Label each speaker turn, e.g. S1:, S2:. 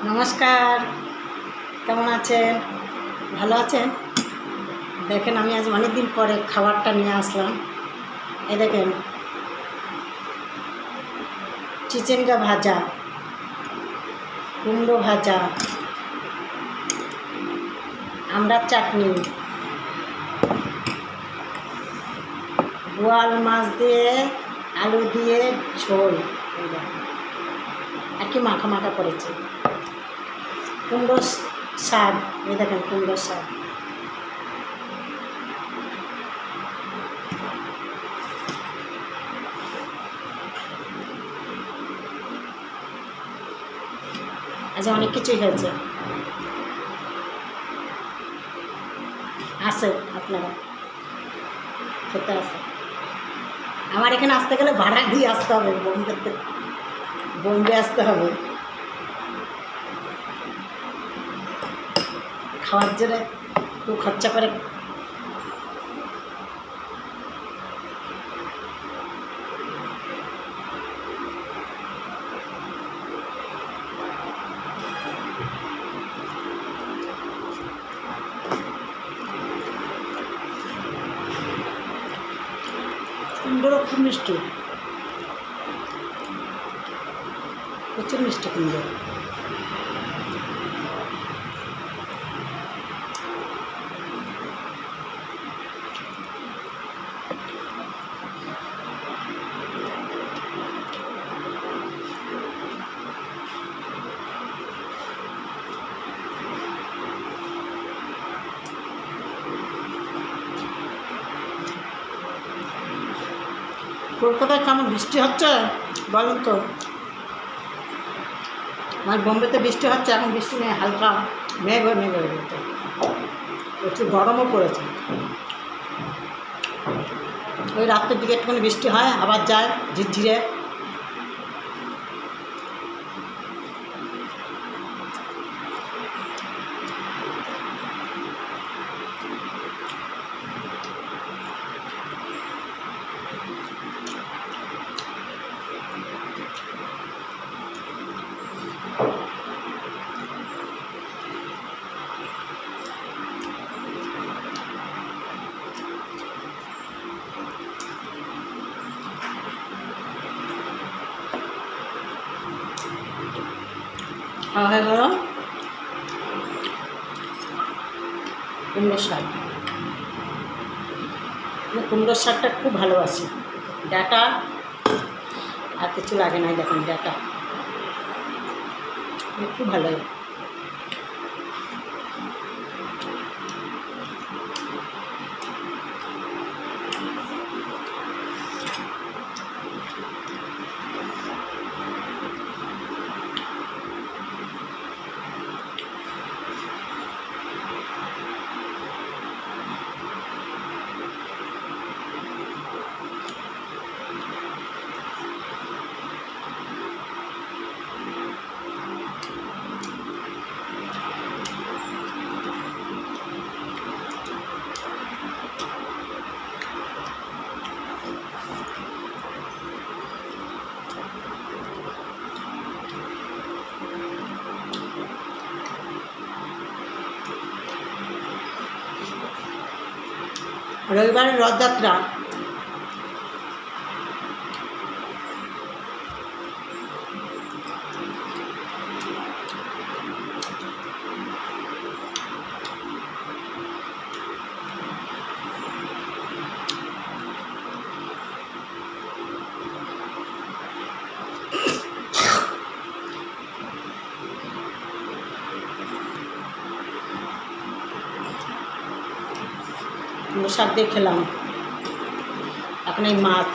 S1: নমস্কার, কেমন আছেন? ভালো আছেন? দেখেন, আমি আজ অনেক দিন পরে খাবারটা নিয়ে আসলাম। এই দেখেন, চিচিঙ্গা ভাজা, কুমড়ো ভাজা, আমড়ার চাটনি, বোয়াল মাছ দিয়ে আলু দিয়ে ঝোল, এই দেখেন, আর কি মাখা মাখা করেছে। কুমড়ো শাক, এই দেখেন কুমড়োর শাক। আজ অনেক কিছুই হয়েছে। আসে আপনারা খেতে আসে। আমার এখানে আসতে গেলে ভাড়া দিয়ে আসতে হবে, বোম্বে আসতে হবে খাওয়ার জন্য, একটু খরচা করে। কুমড়ো খুব মিষ্টি, প্রচুর মিষ্টি কুমড়ো। কলকাতায় কেমন বৃষ্টি হচ্ছে বলুন তো? আমার বোম্বেতে বৃষ্টি হচ্ছে, এখন বৃষ্টি নেই, হালকা মেঘ হয়ে গেছে, প্রচুর গরমও পড়েছে। ওই রাত্রের দিকে একটুখানি বৃষ্টি হয়, আবার যায় ঝিরঝিরে। খাওয়া হয়ে গেল কুমড়োর শাক। আমি কুমড়োর শাকটা খুব ভালোবাসি। ডাঁটা আর কিছু লাগে না, দেখুন ডাঁটা খুব ভালো লাগে। রবিবারের রথযাত্রা, শাক দিয়ে খেলাম। এখন এই মাছ